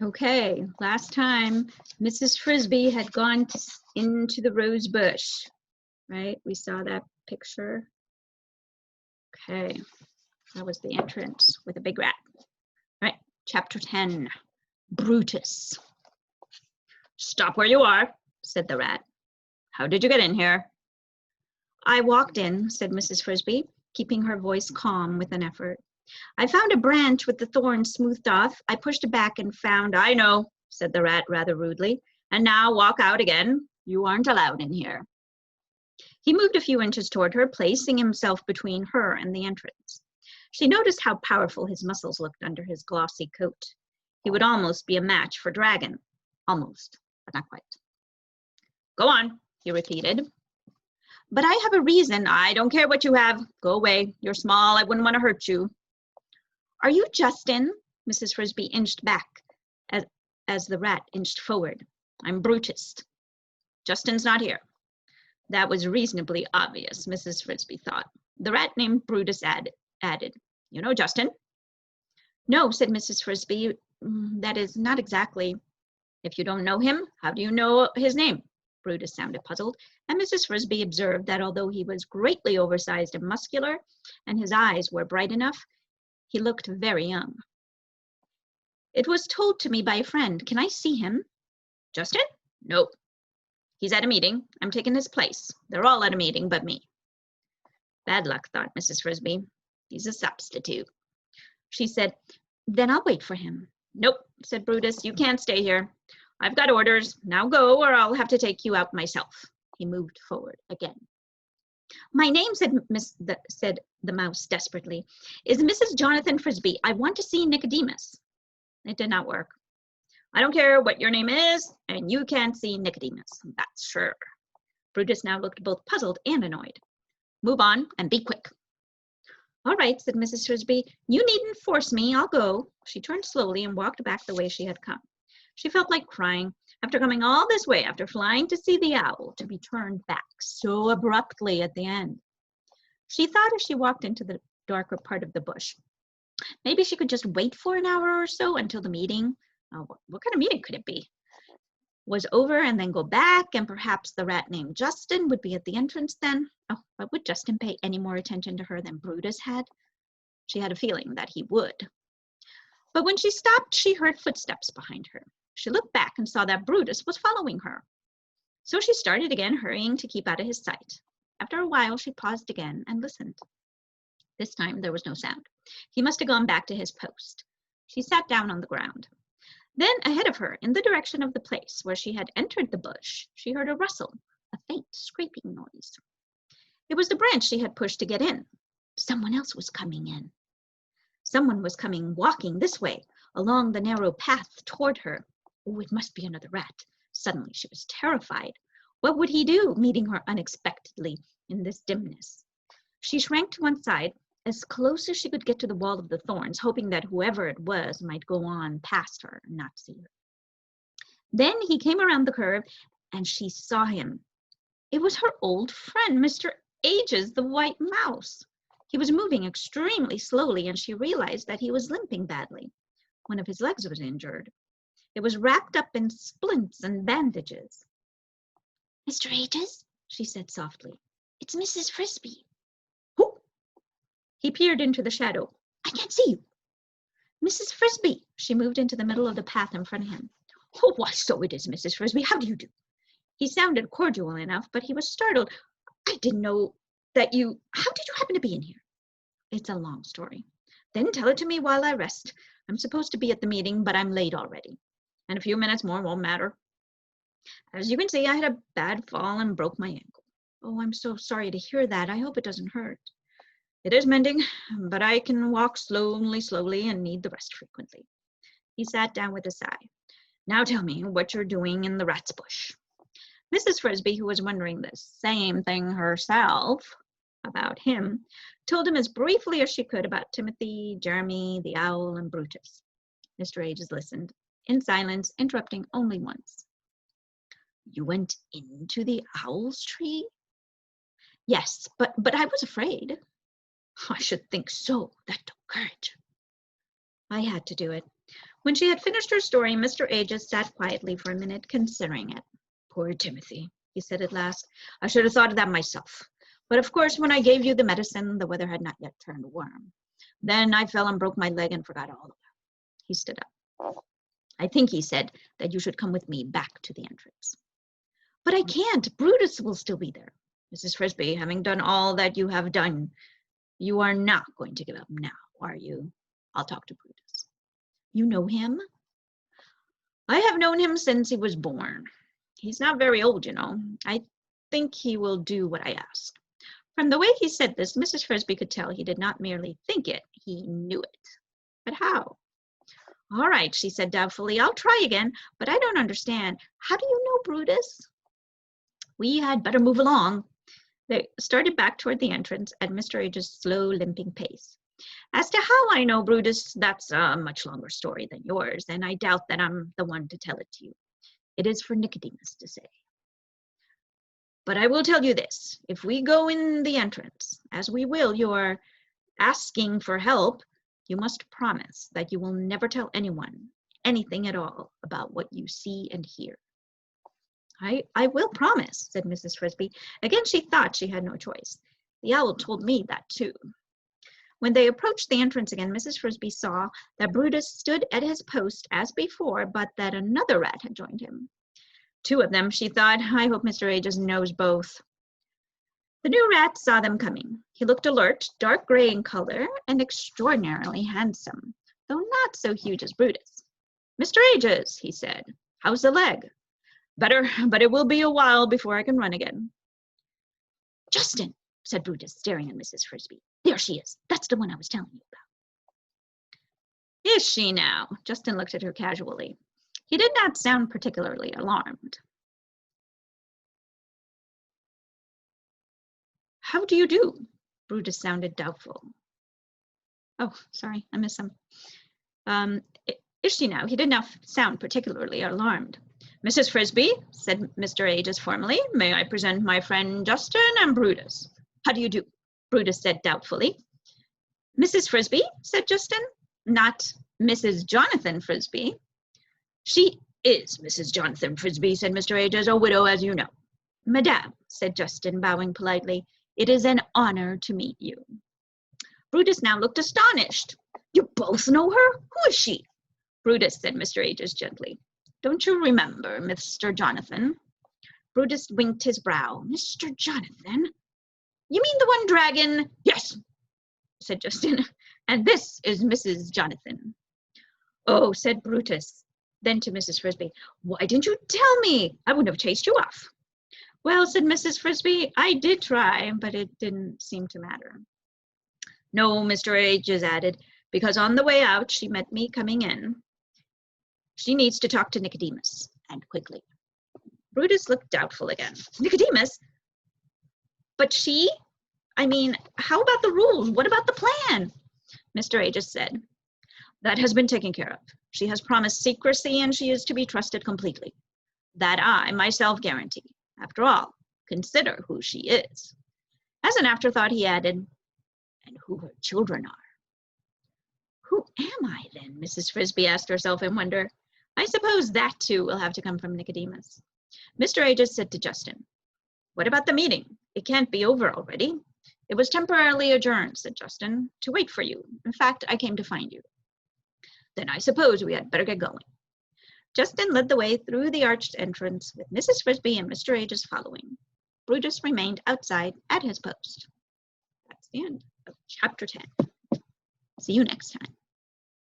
Okay, last time Mrs. Frisby had gone into the rose bush, right? We saw that picture. Okay, that was the entrance with a big rat. All right, chapter 10, Brutus. Stop where you are, said the rat. How did you get in here? I walked in, said Mrs. Frisby, keeping her voice calm with an effort. I found a branch with the thorns smoothed off. I pushed it back and found, I know, said the rat rather rudely. And now walk out again. You aren't allowed in here. He moved a few inches toward her, placing himself between her and the entrance. She noticed how powerful his muscles looked under his glossy coat. He would almost be a match for Dragon. Almost, but not quite. Go on, he repeated. But I have a reason. I don't care what you have. Go away. You're small. I wouldn't want to hurt you. Are you Justin? Mrs. Frisby inched back as the rat inched forward. I'm Brutus. Justin's not here. That was reasonably obvious, Mrs. Frisby thought. The rat named Brutus added, You know Justin? No, said Mrs. Frisby. That is, not exactly. If you don't know him, how do you know his name? Brutus sounded puzzled, and Mrs. Frisby observed that although he was greatly oversized and muscular, and his eyes were bright enough, he looked very young. It was told to me by a friend. Can I see him? Justin? No. He's at a meeting. I'm taking his place. They're all at a meeting but me. Bad luck, thought Mrs. Frisby. He's a substitute. She said, Then I'll wait for him. Nope, said Brutus. You can't stay here. I've got orders. Now go, or I'll have to take you out myself. He moved forward again. My name, said the mouse desperately, is Mrs. Jonathan Frisby. I want to see Nicodemus. It did not work. I don't care what your name is, and you can't see Nicodemus. That's sure. Brutus now looked both puzzled and annoyed. Move on and be quick. All right, said Mrs. Frisby. You needn't force me. I'll go. She turned slowly and walked back the way she had come. She felt like crying. After coming all this way, after flying to see the owl, to be turned back so abruptly at the end. She thought as she walked into the darker part of the bush, maybe she could just wait for an hour or so until the meeting, what kind of meeting could it be, was over and then go back, and perhaps the rat named Justin would be at the entrance then. Oh, but would Justin pay any more attention to her than Brutus had? She had a feeling that he would. But when she stopped, she heard footsteps behind her. She looked back and saw that Brutus was following her. So she started again, hurrying to keep out of his sight. After a while, she paused again and listened. This time, there was no sound. He must have gone back to his post. She sat down on the ground. Then, ahead of her, in the direction of the place where she had entered the bush, she heard a rustle, a faint scraping noise. It was the branch she had pushed to get in. Someone else was coming in. Someone was coming walking this way, along the narrow path toward her. Oh, it must be another rat. Suddenly she was terrified. What would he do, meeting her unexpectedly in this dimness? She shrank to one side, as close as she could get to the wall of the thorns, hoping that whoever it was might go on past her and not see her. Then he came around the curve, and she saw him. It was her old friend, Mr. Ages, the white mouse. He was moving extremely slowly, and she realized that he was limping badly. One of his legs was injured. It was wrapped up in splints and bandages. Mr. Ages, she said softly, it's Mrs. Frisby. Who? He peered into the shadow. I can't see you. Mrs. Frisby. She moved into the middle of the path in front of him. Oh, why, so it is, Mrs. Frisby. How do you do? He sounded cordial enough, but he was startled. I didn't know that you... How did you happen to be in here? It's a long story. Then tell it to me while I rest. I'm supposed to be at the meeting, but I'm late already. And a few minutes more won't matter. As you can see, I had a bad fall and broke my ankle. Oh, I'm so sorry to hear that. I hope it doesn't hurt. It is mending, but I can walk slowly and need the rest frequently. He sat down with a sigh. Now tell me what you're doing in the rat's bush. Mrs. Frisby, who was wondering the same thing herself about him, told him as briefly as she could about Timothy, Jeremy, the owl, and Brutus. Mr. Ages listened, in silence, interrupting only once. You went into the owl's tree? Yes, but I was afraid. I should think so. That took courage. I had to do it. When she had finished her story, Mr. Aegis sat quietly for a minute, considering it. Poor Timothy, he said at last. I should have thought of that myself. But of course, when I gave you the medicine, the weather had not yet turned warm. Then I fell and broke my leg and forgot all about it. He stood up. I think he said that you should come with me back to the entrance. But I can't. Brutus will still be there. Mrs. Frisby, having done all that you have done, you are not going to give up now, are you? I'll talk to Brutus. You know him? I have known him since he was born. He's not very old, you know. I think he will do what I ask. From the way he said this, Mrs. Frisby could tell he did not merely think it, he knew it. But how? All right, she said doubtfully. I'll try again, but I don't understand. How do you know Brutus? We had better move along. They started back toward the entrance at Mr. Aegis' slow, limping pace. As to how I know Brutus, that's a much longer story than yours, and I doubt that I'm the one to tell it to you. It is for Nicodemus to say. But I will tell you this. If we go in the entrance, as we will, you are asking for help, you must promise that you will never tell anyone anything at all about what you see and hear. I will promise, said Mrs. Frisby. Again, she thought she had no choice. The owl told me that too. When they approached the entrance again, Mrs. Frisby saw that Brutus stood at his post as before, but that another rat had joined him. Two of them, she thought. I hope Mr. Aegis knows both. The new rat saw them coming. He looked alert, dark gray in color, and extraordinarily handsome, though not so huge as Brutus. Mr. Aegis, he said, how's the leg? Better, but it will be a while before I can run again. Justin, said Brutus, staring at Mrs. Frisby. There she is. That's the one I was telling you about. Is she now? Justin looked at her casually. He did not sound particularly alarmed. How do you do? Brutus sounded doubtful. Oh, sorry, I missed some. Is she now? He did not sound particularly alarmed. Mrs. Frisby, said Mr. Aegis formally, may I present my friend Justin and Brutus? How do you do? Brutus said doubtfully. Mrs. Frisby, said Justin, not Mrs. Jonathan Frisby. She is Mrs. Jonathan Frisby, said Mr. Aegis, a widow, as you know. Madame, said Justin, bowing politely, it is an honor to meet you. Brutus now looked astonished. You both know her? Who is she? Brutus, said Mr. Aegis gently. Don't you remember, Mr. Jonathan? Brutus winked his brow. Mr. Jonathan? You mean the one dragon? Yes, said Justin. And this is Mrs. Jonathan. Oh, said Brutus. Then to Mrs. Frisby, why didn't you tell me? I wouldn't have chased you off. Well, said Mrs. Frisby, I did try, but it didn't seem to matter. No, Mr. Aegis added, because on the way out, she met me coming in. She needs to talk to Nicodemus, and quickly. Brutus looked doubtful again. Nicodemus? But she? I mean, how about the rules? What about the plan? Mr. Aegis said, that has been taken care of. She has promised secrecy, and she is to be trusted completely. That I myself guarantee. After all, consider who she is. As an afterthought, he added, and who her children are. Who am I then? Mrs. Frisby asked herself in wonder. I suppose that too will have to come from Nicodemus. Mr. Aegis said to Justin, what about the meeting? It can't be over already. It was temporarily adjourned, said Justin, to wait for you. In fact, I came to find you. Then I suppose we had better get going. Justin led the way through the arched entrance with Mrs. Frisby and Mr. Aegis following. Brutus remained outside at his post. That's the end of chapter 10. See you next time.